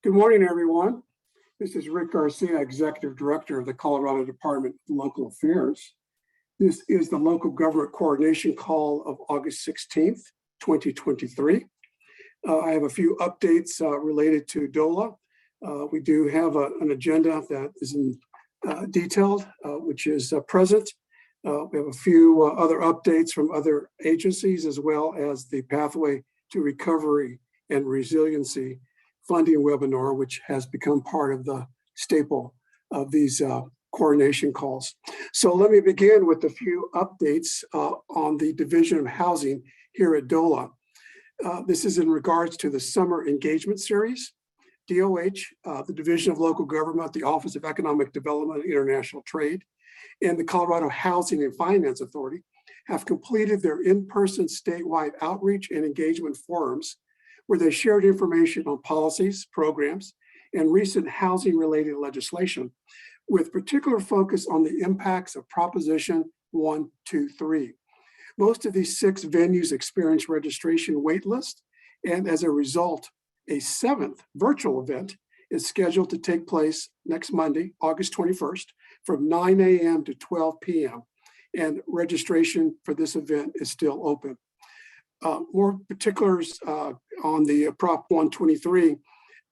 Good morning, everyone. This is Rick Garcia, Executive Director of the Colorado Department of Local Affairs. This is the local government coordination call of August 16th, 2023. I have a few updates related to DOLA. We do have an agenda that is detailed, which is present. We have a few other updates from other agencies, as well as the Pathway to Recovery and Resiliency funding webinar, which has become part of the staple of these coordination calls. So let me begin with a few updates on the Division of Housing here at DOLA. This is in regards to the Summer Engagement Series. DOH, the Division of Local Government, the Office of Economic Development and International Trade, and the Colorado Housing and Finance Authority have completed their in-person statewide outreach and engagement forums, where they shared information on policies, programs, and recent housing-related legislation, with particular focus on the impacts of Proposition 123. Most of these 6 venues experience registration wait list, and as a result, a 7th virtual event is scheduled to take place next Monday, August 21st, from 9 a.m. to 12 p.m., and registration for this event is still open. More particulars on the Prop 123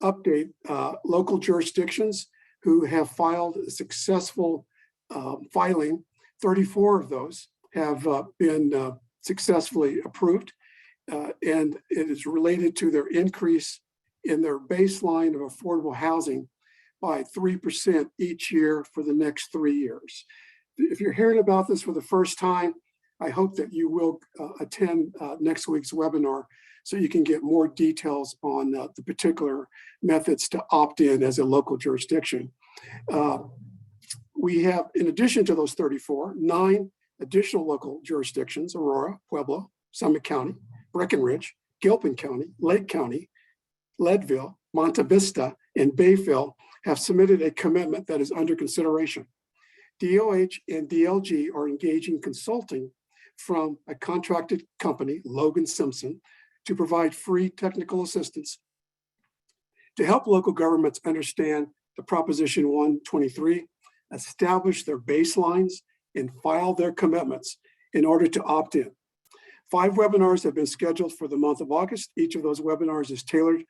update. Local jurisdictions who have filed a successful filing, 34 of those have been successfully approved, and it is related to their increase in their baseline of affordable housing by 3% each year for the next 3 years. If you're hearing about this for the first time, I hope that you will attend next week's webinar so you can get more details on the particular methods to opt in as a local jurisdiction. We have, in addition to those 34, 9 additional local jurisdictions: Aurora, Pueblo, Summit County, Breckenridge, Gilpin County, Lake County, Leadville, Monte Vista, and Bayville have submitted a commitment that is under consideration. DOH and DLG are engaging consulting from a contracted company, Logan Simpson, to provide free technical assistance to help local governments understand the Proposition 123, establish their baselines, and file their commitments in order to opt in. 5 webinars have been scheduled for the month of August. Each of those webinars is tailored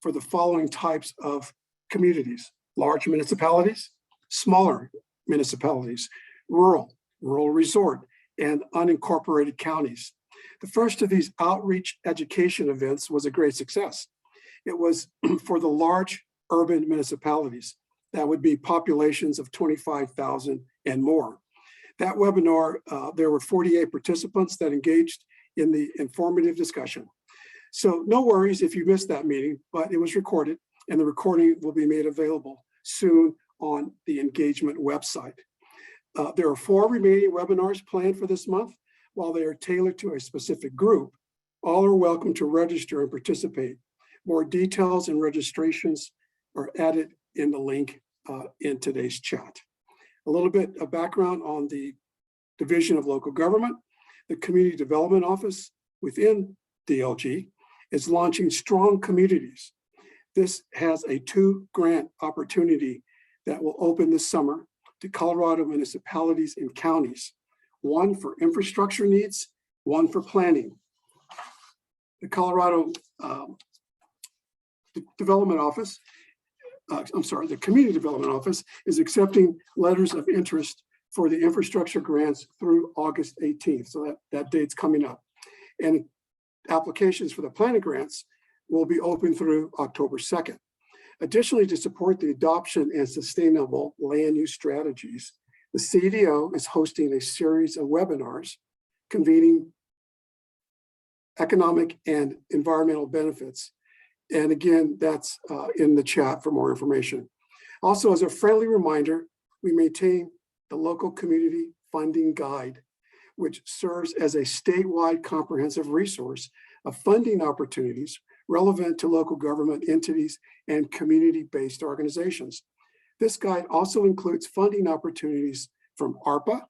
for the following types of communities: large municipalities, smaller municipalities, rural resort, and unincorporated counties. The first of these outreach education events was a great success. It was for the large urban municipalities. That would be populations of 25,000 and more. That webinar, there were 48 participants that engaged in the informative discussion. So no worries if you missed that meeting, but it was recorded, and the recording will be made available soon on the engagement website. There are 4 remaining webinars planned for this month. While they are tailored to a specific group, all are welcome to register and participate. More details and registrations are added in the link in today's chat. A little bit of background on the Division of Local Government. The Community Development Office within DLG is launching Strong Communities. This has a 2 grant opportunity that will open this summer to Colorado municipalities and counties, 1 for infrastructure needs, 1 for planning. The Colorado Development Office, the Community Development Office is accepting letters of interest for the infrastructure grants through August 18th. So that date's coming up. And applications for the planning grants will be open through October 2nd. Additionally, to support the adoption and sustainable land use strategies, the CDO is hosting a series of webinars convening economic and environmental benefits. And again, that's in the chat for more information. Also, as a friendly reminder, we maintain the Local Community Funding Guide, which serves as a statewide comprehensive resource of funding opportunities relevant to local government entities and community-based organizations. This guide also includes funding opportunities from ARPA,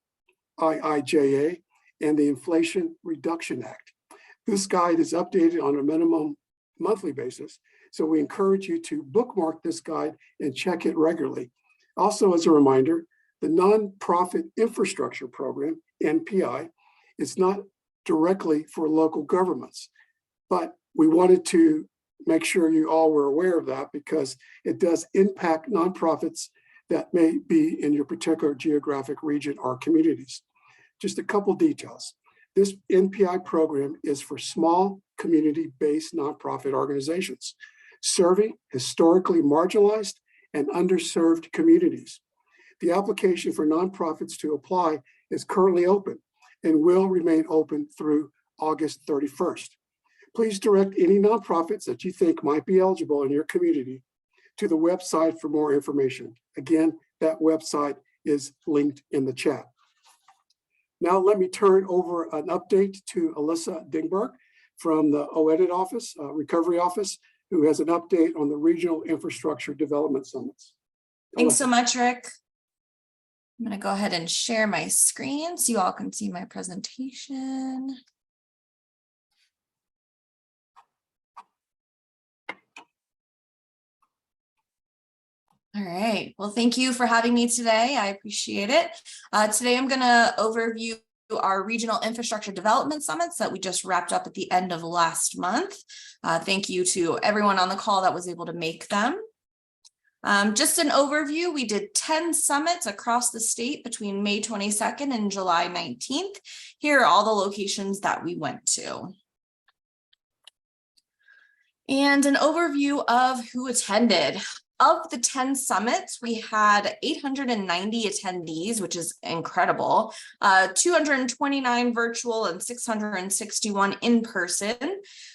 IIJA, and the Inflation Reduction Act. This guide is updated on a minimum monthly basis So we encourage you to bookmark this guide and check it regularly. Also, as a reminder, the Nonprofit Infrastructure Program, NPI, is not directly for local governments, but we wanted to make sure you all were aware of that because it does impact nonprofits that may be in your particular geographic region or communities. Just a couple details. This NPI program is for small community-based nonprofit organizations serving historically marginalized and underserved communities. The application for nonprofits to apply is currently open and will remain open through August 31st. Please direct any nonprofits that you think might be eligible in your community to the website for more information. Again, that website is linked in the chat. Now let me turn over an update to Alyssa Dingberg from the OEDIT office, recovery office, who has an update on the Regional Infrastructure Development Summits. Thanks so much, Rick. I'm going to go ahead and share my screen so you all can see my presentation. All right. Well, thank you for having me today. I appreciate it. Today, I'm going to overview our regional infrastructure development summits that we just wrapped up at the end of last month. Thank you to everyone on the call that was able to make them. Just an overview, we did 10 summits across the state between May 22nd and July 19th. Here are all the locations that we went to. And an overview of who attended. Of the 10 summits, we had 890 attendees, which is incredible, 229 virtual and 661 in person.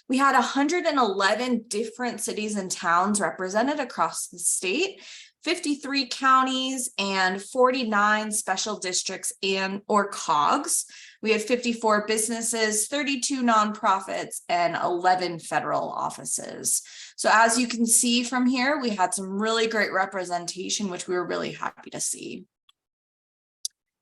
We had 111 different cities and towns represented across the state, 53 counties and 49 special districts or COGs. We had 54 businesses, 32 nonprofits, and 11 federal offices. So as you can see from here, we had some really great representation, which we were really happy to see.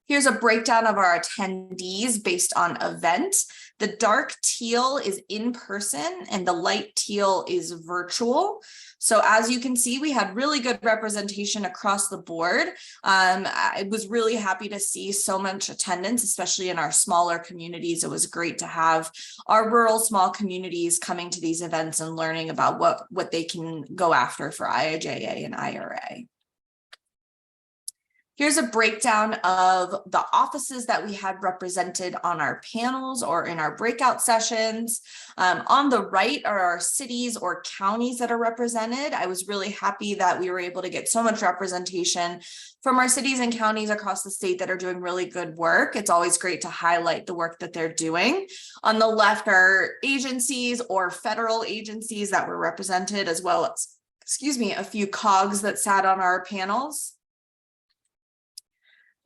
Here's a breakdown of our attendees based on event. The dark teal is in person and the light teal is virtual. So as you can see, we had really good representation across the board. I was really happy to see so much attendance, especially in our smaller communities. It was great to have our rural small communities coming to these events and learning about what they can go after for IIJA and IRA. Here's a breakdown of the offices that we had represented on our panels or in our breakout sessions. On the right are our cities or counties that are represented. I was really happy that we were able to get so much representation from our cities and counties across the state that are doing really good work. It's always great to highlight the work that they're doing. On the left are agencies or federal agencies that were represented, as well as, a few COGs that sat on our panels.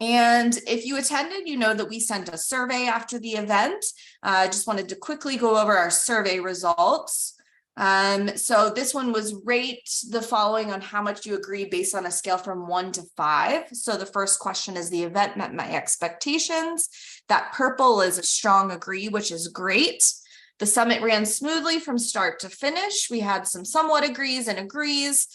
And if you attended, you know that we sent a survey after the event. I just wanted to quickly go over our survey results. So this one was rate the following on how much you agree based on a scale from 1 to 5. So the first question is, the event met my expectations. That purple is a strong agree, which is great. The summit ran smoothly from start to finish. We had some somewhat agrees and agrees.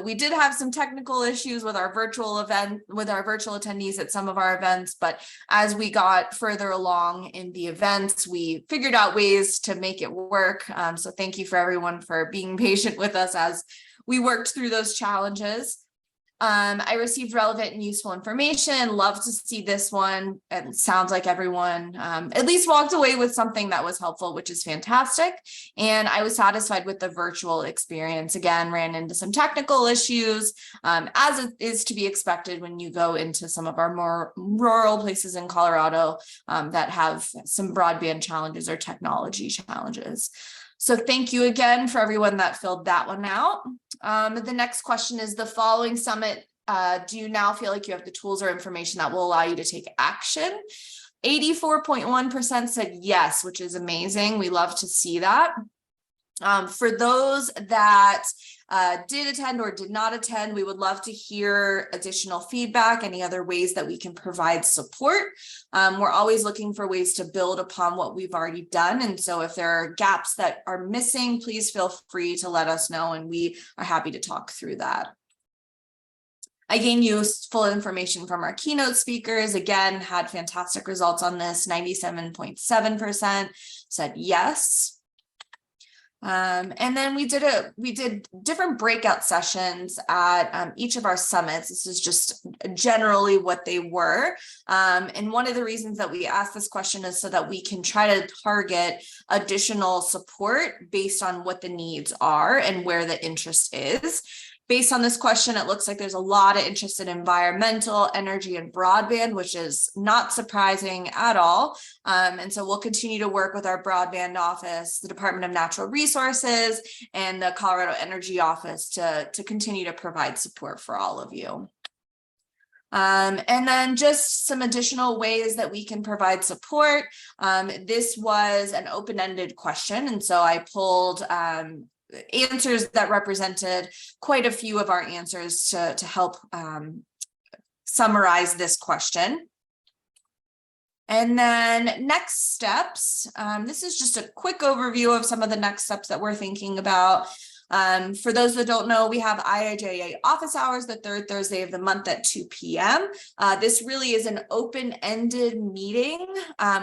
We did have some technical issues with our virtual attendees at some of our events, but as we got further along in the events, we figured out ways to make it work. So thank you for everyone for being patient with us as we worked through those challenges. I received relevant and useful information. Love to see this one. It sounds like everyone at least walked away with something that was helpful, which is fantastic. And I was satisfied with the virtual experience. Again, ran into some technical issues, as it is to be expected when you go into some of our more rural places in Colorado that have some broadband challenges or technology challenges. So thank you again for everyone that filled that one out. The next question is, the following summit, do you now feel like you have the tools or information that will allow you to take action? 84.1% said yes, which is amazing. We love to see that. For those that did attend or did not attend, we would love to hear additional feedback, any other ways that we can provide support. We're always looking for ways to build upon what we've already done. And so if there are gaps that are missing, please feel free to let us know, and we are happy to talk through that. I gave you full information from our keynote speakers. Again, had fantastic results on this. 97.7% said yes. And then we did different breakout sessions at each of our summits. This is just generally what they were. And one of the reasons that we asked this question is so that we can try to target additional support based on what the needs are and where the interest is. Based on this question, it looks like there's a lot of interest in environmental, energy, and broadband, which is not surprising at all. And so we'll continue to work with our broadband office, the Department of Natural Resources, and the Colorado Energy Office to continue to provide support for all of you. And then just some additional ways that we can provide support. This was an open-ended question, and so I pulled answers that represented quite a few of our answers to help summarize this question. And then next steps, this is just a quick overview of some of the next steps that we're thinking about. For those that don't know, we have IIJA office hours the third Thursday of the month at 2 p.m. This really is an open-ended meeting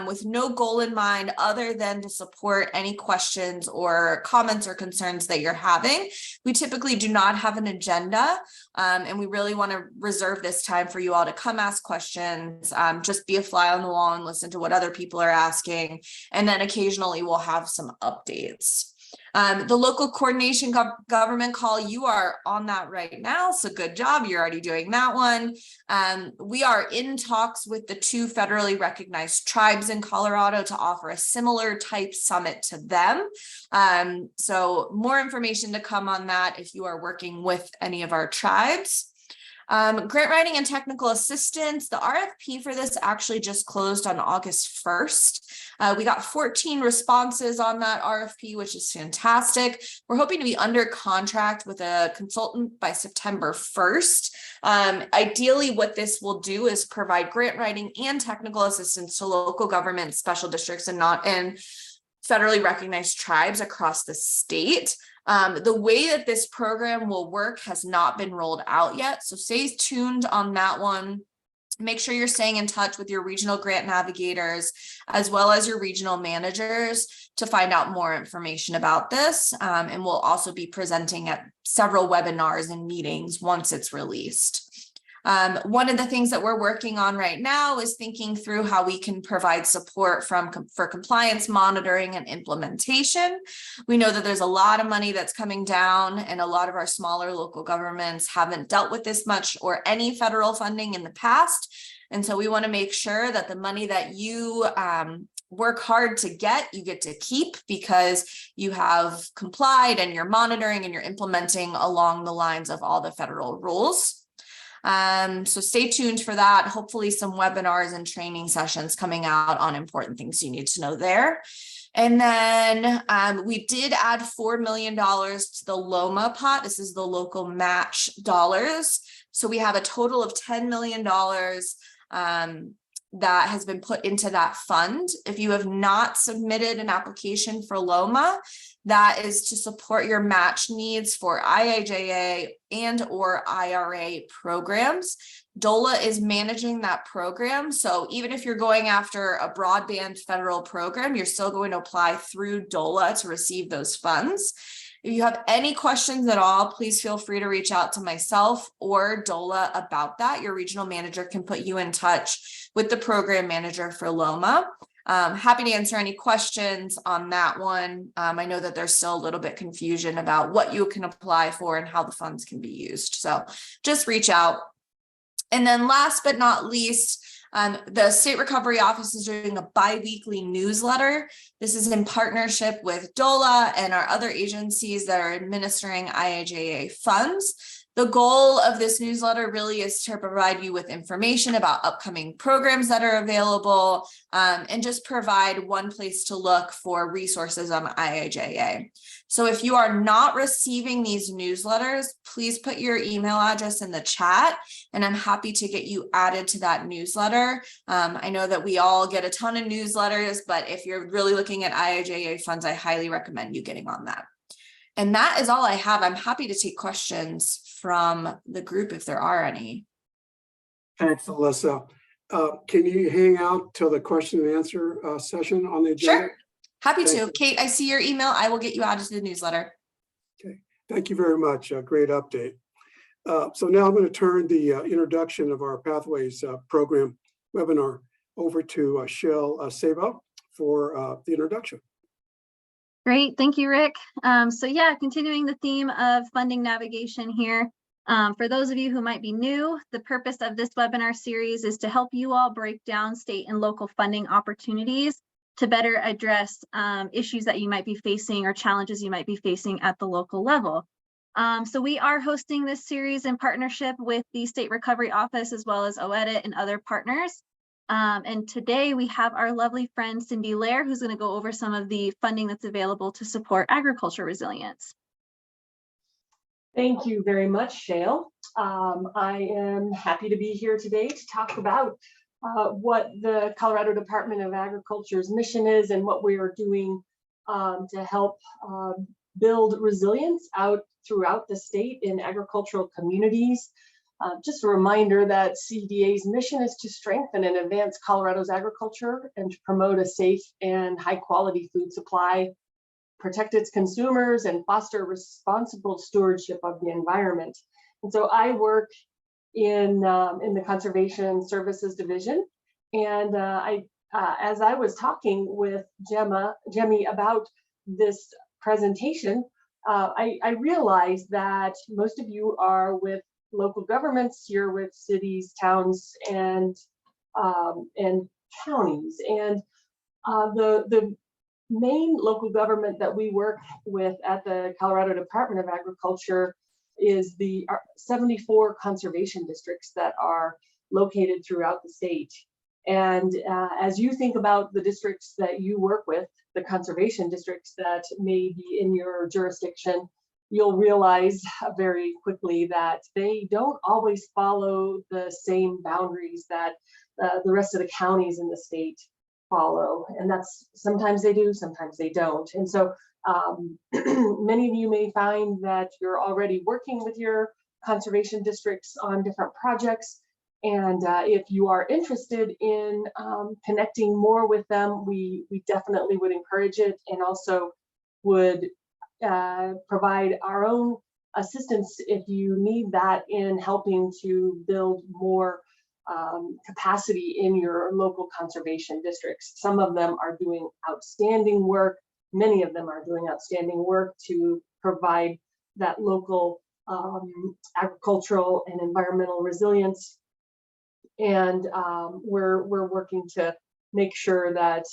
with no goal in mind other than to support any questions or comments or concerns that you're having. We typically do not have an agenda, and we really want to reserve this time for you all to come ask questions, just be a fly on the wall and listen to what other people are asking, and then occasionally we'll have some updates. The local coordination government call, you are on that right now, so good job, you're already doing that one. We are in talks with the 2 federally recognized tribes in Colorado to offer a similar type summit to them. So more information to come on that if you are working with any of our tribes. Grant writing and technical assistance, the RFP for this actually just closed on August 1st. We got 14 responses on that RFP, which is fantastic. We're hoping to be under contract with a consultant by September 1st. Ideally, what this will do is provide grant writing and technical assistance to local government, special districts, and federally recognized tribes across the state. The way that this program will work has not been rolled out yet, so stay tuned on that one. Make sure you're staying in touch with your regional grant navigators as well as your regional managers to find out more information about this. And we'll also be presenting at several webinars and meetings once it's released. One of the things that we're working on right now is thinking through how we can provide support for compliance monitoring and implementation. We know that there's a lot of money that's coming down, and a lot of our smaller local governments haven't dealt with this much or any federal funding in the past. And so we want to make sure that the money that you work hard to get, you get to keep, because you have complied and you're monitoring and you're implementing along the lines of all the federal rules. So stay tuned for that. Hopefully some webinars and training sessions coming out on important things you need to know there. And then we did add $4 million to the LOMA pot. This is the local match dollars. So we have a total of $10 million that has been put into that fund. If you have not submitted an application for LOMA, that is to support your match needs for IIJA and or IRA programs. DOLA is managing that program. So even if you're going after a broadband federal program, you're still going to apply through DOLA to receive those funds. If you have any questions at all, please feel free to reach out to myself or DOLA about that. Your regional manager can put you in touch with the program manager for LOMA. Happy to answer any questions on that one. I know that there's still a little bit confusion about what you can apply for and how the funds can be used. So just reach out. And then last but not least, the State Recovery Office is doing a bi-weekly newsletter. This is in partnership with DOLA and our other agencies that are administering IIJA funds. The goal of this newsletter really is to provide you with information about upcoming programs that are available, and just provide one place to look for resources on IIJA. So if you are not receiving these newsletters, please put your email address in the chat, and I'm happy to get you added to that newsletter. I know that we all get a ton of newsletters, but if you're really looking at IIJA funds, I highly recommend you getting on that. And that is all I have. I'm happy to take questions from the group if there are any. Thanks, Alyssa. Can you hang out till the question and answer session on the agenda? Sure, happy Thank to. you. Kate, I see your email. I will get you added to the newsletter. Okay, thank you very much. Great update. So now I'm going to turn the introduction of our Pathways program webinar over to Shell Sabo for the introduction. Great, thank you, Rick. So yeah, continuing the theme of funding navigation here. For those of you who might be new, the purpose of this webinar series is to help you all break down state and local funding opportunities to better address issues that you might be facing or challenges you might be facing at the local level. So we are hosting this series in partnership with the State Recovery Office as well as OEDIT and other partners. And today we have our lovely friend Cindy Lair, who's going to go over some of the funding that's available to support agriculture resilience. Thank you very much, Shale. I am happy to be here today to talk about what the Colorado Department of Agriculture's mission is and what we are doing to help build resilience out throughout the state in agricultural communities. Just a reminder that CDA's mission is to strengthen and advance Colorado's agriculture and to promote a safe and high quality food supply, protect its consumers, and foster responsible stewardship of the environment. And so I work in the Conservation Services Division. And as I was talking with Jemmy about this presentation, I realized that most of you are with local governments. You're with cities, towns, and counties. And the main local government that we work with at the Colorado Department of Agriculture is the 74 conservation districts that are located throughout the state. And as you think about the districts that you work with, the conservation districts that may be in your jurisdiction, you'll realize very quickly that they don't always follow the same boundaries that the rest of the counties in the state follow. And that's sometimes they do, sometimes they don't. And so many of you may find that you're already working with your conservation districts on different projects. And if you are interested in connecting more with them, we definitely would encourage it, and also would provide our own assistance if you need that in helping to build more capacity in your local conservation districts. Some of them are doing outstanding work. Many of them are doing outstanding work to provide that local agricultural and environmental resilience. And we're working to make sure that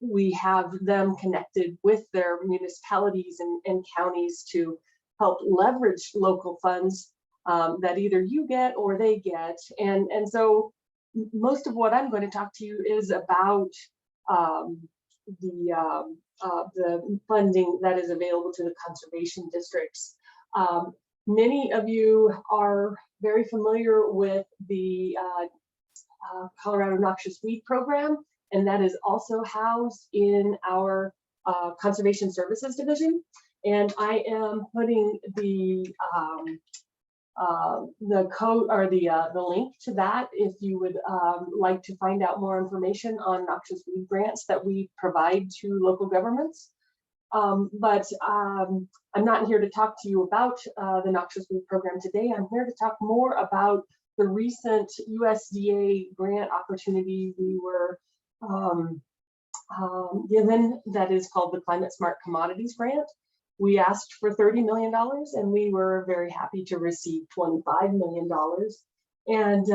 we have them connected with their municipalities and counties to help leverage local funds that either you get or they get. And so most of what I'm going to talk to you is about the funding that is available to the conservation districts. Many of you are very familiar with the Colorado Noxious Weed Program, and that is also housed in our Conservation Services Division. And I am putting the code or the link to that if you would like to find out more information on noxious weed grants that we provide to local governments. But I'm not here to talk to you about the Noxious Weed Program today. I'm here to talk more about the recent USDA grant opportunity we were given, that is called the Climate Smart Commodities Grant. We asked for $30 million and we were very happy to receive $25 million. And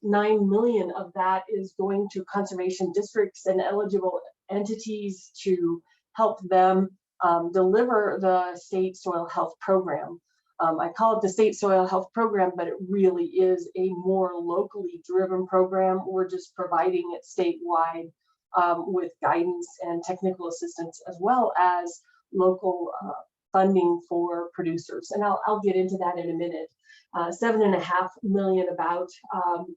9 million of that is going to conservation districts and eligible entities to help them deliver the state soil health program. I call it the State Soil Health Program, but it really is a more locally driven program. We're just providing it statewide with guidance and technical assistance, as well as local funding for producers. And I'll get into that in a minute. $7.5 million about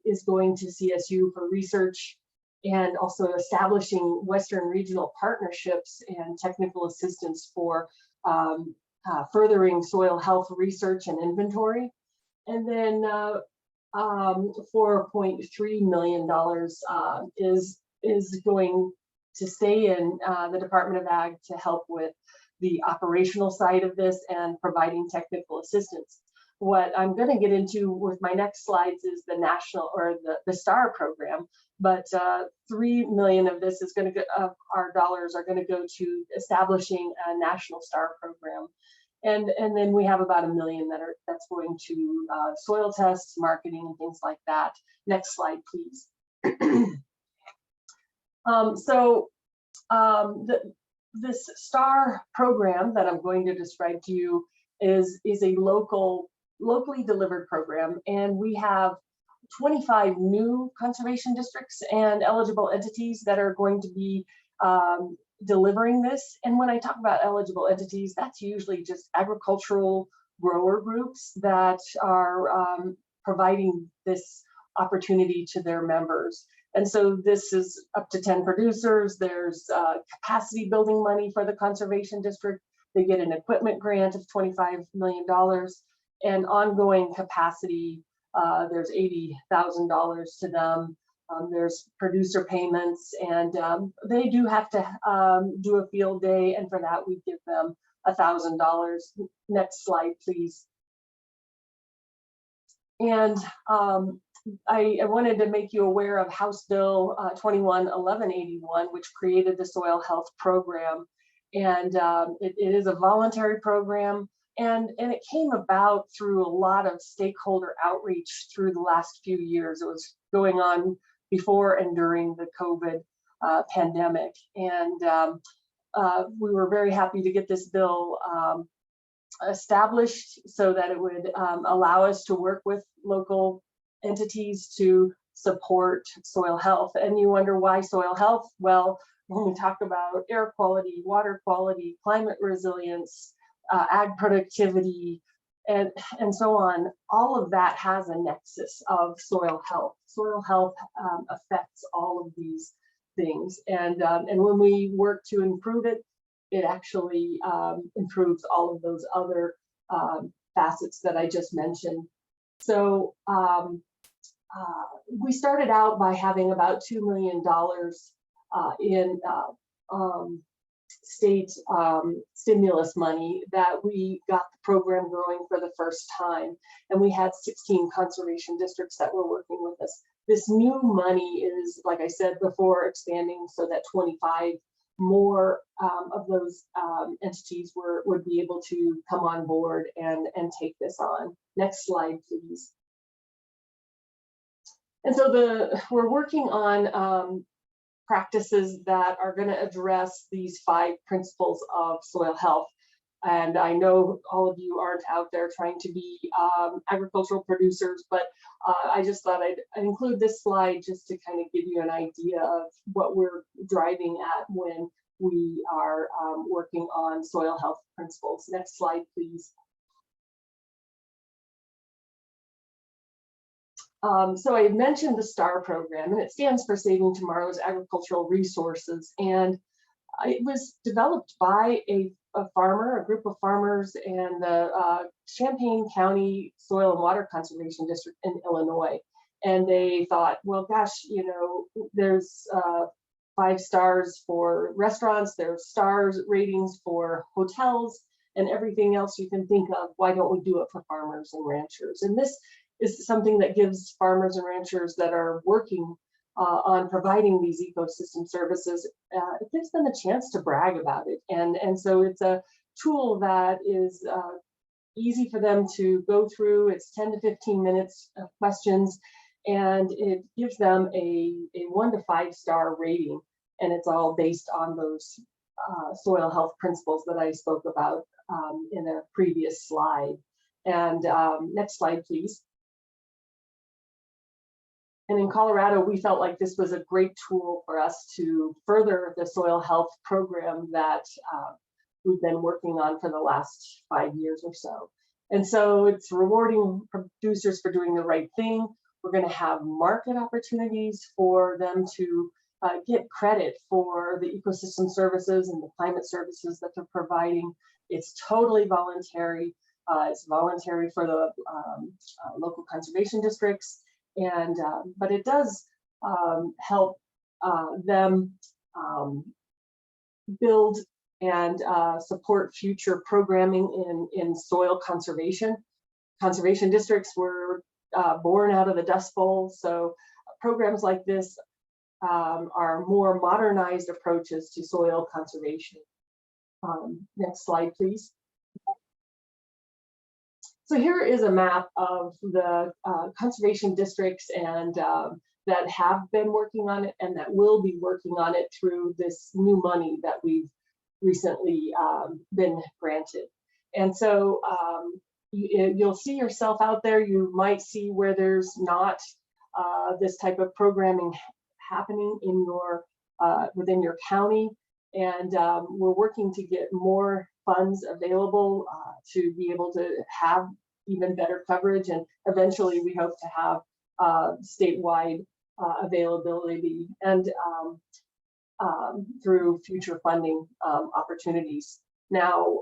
is going to CSU for research, and also establishing Western regional partnerships and technical assistance for furthering soil health research and inventory. And then $4.3 million is going to stay in the Department of Ag to help with the operational side of this and providing technical assistance. What I'm going to get into with my next slides is the national, or the STAR program, but $3 million of this is going to go, our dollars are going to go to establishing a national STAR program. And then we have about $1 million that's going to soil tests, marketing, and things like that. Next slide, please. This STAR program that I'm going to describe to you is a locally delivered program, and we have 25 new conservation districts and eligible entities that are going to be delivering this. And when I talk about eligible entities, that's usually just agricultural grower groups that are providing this opportunity to their members. And so this is up to 10 producers. There's capacity building money for the conservation district. They get an equipment grant of $25 million, and ongoing capacity, there's $80,000 to them. There's producer payments, and they do have to do a field day, and for that we give them $1,000. Next slide, please. And I wanted to make you aware of House Bill 21-1181, which created the Soil Health Program. And it is a voluntary program, and it came about through a lot of stakeholder outreach through the last few years. It was going on before and during the COVID pandemic. And we were very happy to get this bill established so that it would allow us to work with local entities to support soil health. And you wonder why soil health? Well, when we talk about air quality, water quality, climate resilience, ag productivity, and so on, all of that has a nexus of soil health. Soil health affects all of these things, and when we work to improve it, it actually improves all of those other facets that I just mentioned. So we started out by having about $2 million in state stimulus money that we got the program growing for the first time. And we had 16 conservation districts that were working with us. This new money is, like I said before, expanding so that 25 more of those entities would be able to come on board and take this on. Next slide, please. And so we're working on practices that are going to address these 5 principles of soil health. And I know all of you aren't out there trying to be agricultural producers, but I just thought I'd include this slide just to kind of give you an idea of what we're driving at when we are working on soil health principles. Next slide, please. So I mentioned the STAR program, and it stands for Saving Tomorrow's Agricultural Resources. And it was developed by a farmer, a group of farmers, and the Champaign County Soil and Water Conservation District in Illinois. And they thought, well, gosh, you know, there's 5 stars for restaurants, there's stars ratings for hotels, and everything else you can think of. Why don't we do it for farmers and ranchers? And this is something that gives farmers and ranchers that are working on providing these ecosystem services, it gives them a chance to brag about it. And so it's a tool that is easy for them to go through. It's 10 to 15 minutes of questions, and it gives them a 1 to 5 star rating. And it's all based on those soil health principles that I spoke about in a previous slide. And next slide, please. And in Colorado, we felt like this was a great tool for us to further the soil health program that we've been working on for the last 5 years or so. And so it's rewarding producers for doing the right thing. We're going to have market opportunities for them to get credit for the ecosystem services and the climate services that they're providing. It's totally voluntary. It's voluntary for the local conservation districts. And but it does help them build and support future programming in soil conservation. Conservation districts were born out of the Dust Bowl, so programs like this are more modernized approaches to soil conservation. Next slide, please. So here is a map of the conservation districts and that have been working on it and that will be working on it through this new money that we've recently been granted. And so you'll see yourself out there. You might see where there's not this type of programming happening in your within your county. And we're working to get more funds available to be able to have even better coverage. And eventually we hope to have statewide availability and through future funding opportunities. Now,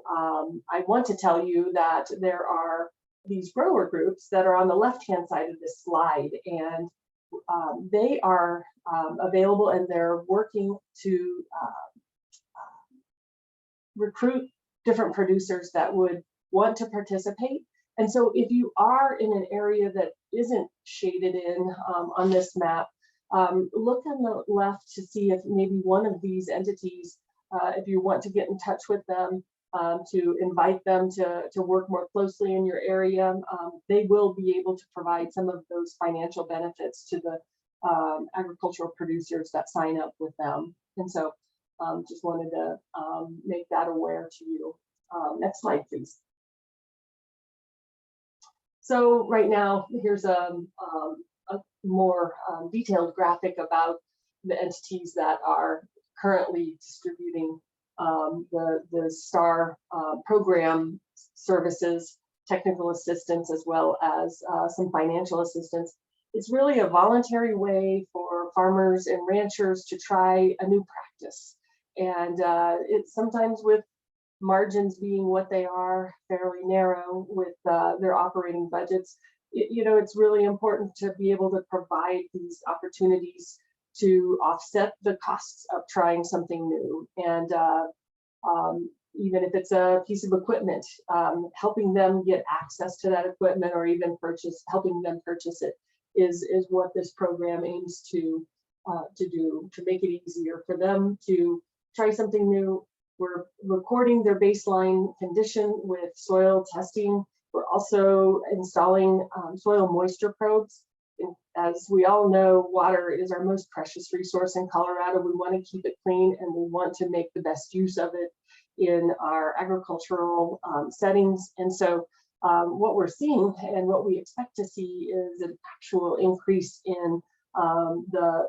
I want to tell you that there are these grower groups that are on the left-hand side of this slide, and they are available and they're working to recruit different producers that would want to participate. And so if you are in an area that isn't shaded in on this map, look on the left to see if maybe one of these entities, if you want to get in touch with them, to invite them to work more closely in your area, they will be able to provide some of those financial benefits to the agricultural producers that sign up with them. And so just wanted to make that aware to you. Next slide, please. So right now, here's a more detailed graphic about the entities that are currently distributing the STAR program services, technical assistance, as well as some financial assistance. It's really a voluntary way for farmers and ranchers to try a new practice. And it's sometimes with margins being what they are, fairly narrow with their operating budgets, it's really important to be able to provide these opportunities to offset the costs of trying something new. And even if it's a piece of equipment, helping them get access to that equipment or even helping them purchase it is what this program aims to do, to make it easier for them to try something new. We're recording their baseline condition with soil testing. We're also installing soil moisture probes. As we all know, water is our most precious resource in Colorado. We want to keep it clean and we want to make the best use of it in our agricultural settings. And so what we're seeing and what we expect to see is an actual increase in the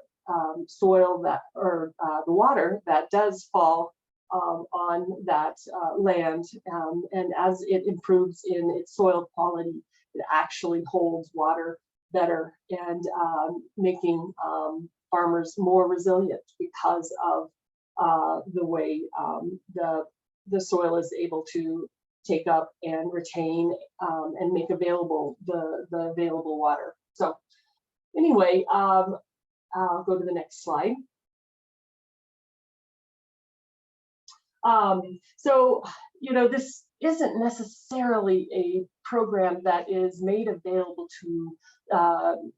soil or the water that does fall on that land, and as it improves in its soil quality, it actually holds water better and making farmers more resilient because of the way the soil is able to take up and retain and make available the available water. So anyway, I'll go to the next slide. So, this isn't necessarily a program that is made available to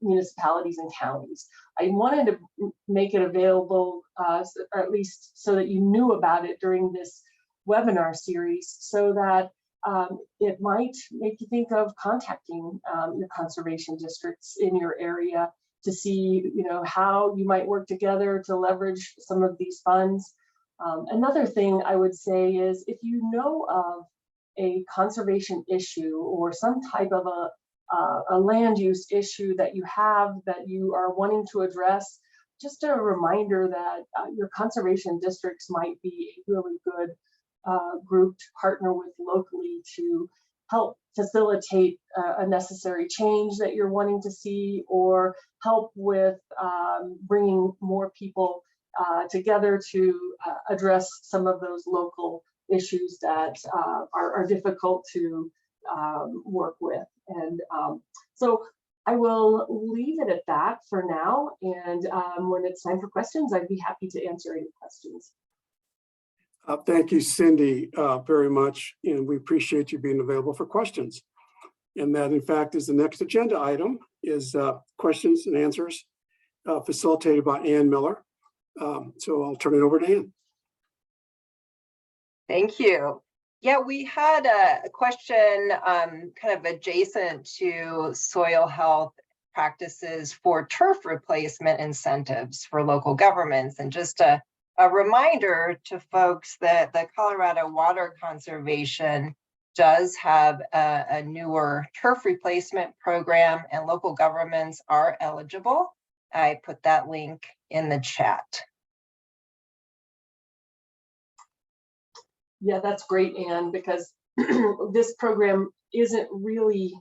municipalities and counties. I wanted to make it available, or at least so that you knew about it during this webinar series, so that it might make you think of contacting your conservation districts in your area to see, how you might work together to leverage some of these funds. Another thing I would say is if you know of a conservation issue or some type of a land use issue that you have that you are wanting to address, just a reminder that your conservation districts might be a really good group to partner with locally to help facilitate a necessary change that you're wanting to see, or help with bringing more people together to address some of those local issues that are difficult to work with. And so I will leave it at that for now. And when it's time for questions, I'd be happy to answer any questions. Thank you, Cindy, very much. And we appreciate you being available for questions. And that, in fact, is the next agenda item, is questions and answers facilitated by Ann Miller. So I'll turn it over to Ann. Thank you. Yeah, we had a question kind of adjacent to soil health practices for turf replacement incentives for local governments. And just a reminder to folks that the Colorado Water Conservation does have a newer turf replacement program, and local governments are eligible. I put that link in the chat. Yeah, that's great, Anne, because this program isn't really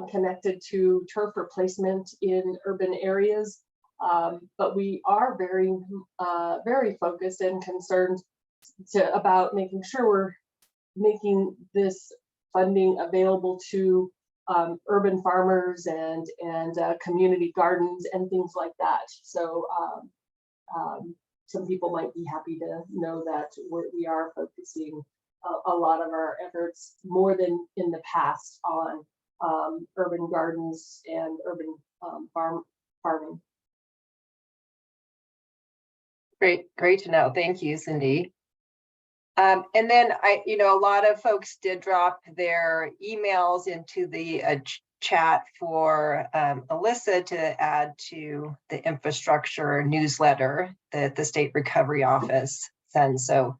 connected to turf replacement in urban areas, but we are very, very focused and concerned about making sure we're making this funding available to urban farmers and community gardens and things like that. So some people might be happy to know that we are focusing a lot of our efforts, more than in the past, on urban gardens and urban farming. Great to know. Thank you, Cindy. And then a lot of folks did drop their emails into the chat for Alyssa to add to the infrastructure newsletter that the State Recovery Office sends. So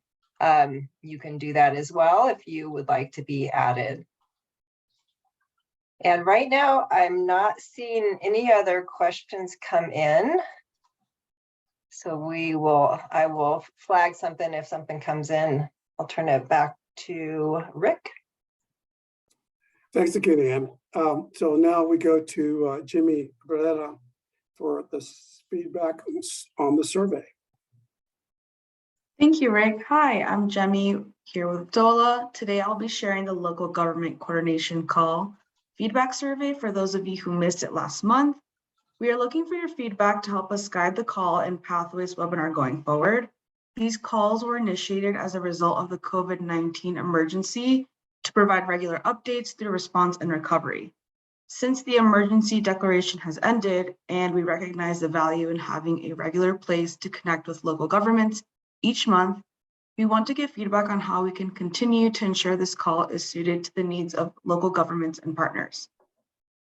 you can do that as well if you would like to be added. And right now, I'm not seeing any other questions come in. So I will flag something if something comes in. I'll turn it back to Rick. Thanks again, Ann. So now we go to Jimmy Beretta for the feedback on the survey. Thank you, Rick. Hi, I'm Jemmy here with DOLA. Today I'll be sharing the Local Government Coordination Call feedback survey for those of you who missed it last month. We are looking for your feedback to help us guide the call and pathways webinar going forward. These calls were initiated as a result of the COVID-19 emergency to provide regular updates through response and recovery. Since the emergency declaration has ended and we recognize the value in having a regular place to connect with local governments each month, we want to give feedback on how we can continue to ensure this call is suited to the needs of local governments and partners.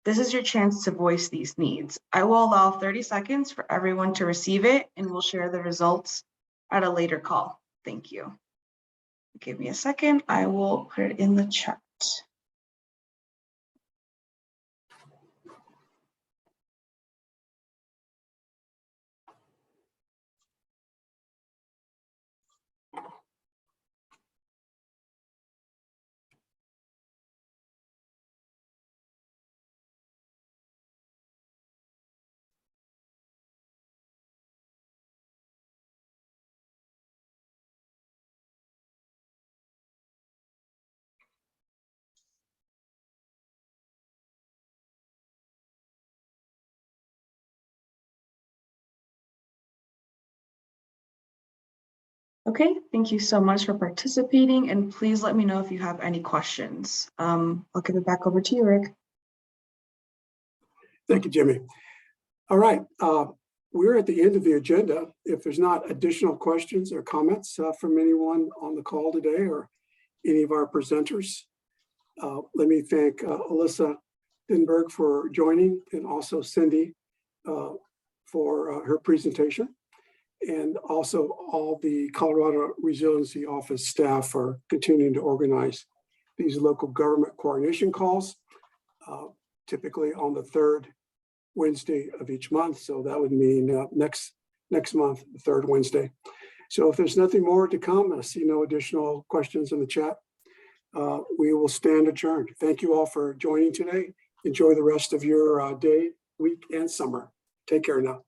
This is your chance to voice these needs. I will allow 30 seconds for everyone to receive it, and we'll share the results at a later call. Thank you. Give me a second. I will put it in the chat. Okay, thank you so much for participating, and please let me know if you have any questions. I'll give it back over to you, Rick. Thank you, Jimmy. All right, we're at the end of the agenda. If there's not additional questions or comments from anyone on the call today or any of our presenters, let me thank Alyssa Denberg for joining, and also Cindy for her presentation, and also all the Colorado Resiliency Office staff for continuing to organize these local government coordination calls, typically on the third Wednesday of each month. So that would mean next month, the third Wednesday. So if there's nothing more to come, I see no additional questions in the chat. We will stand adjourned. Thank you all for joining today. Enjoy the rest of your day, week, and summer. Take care now.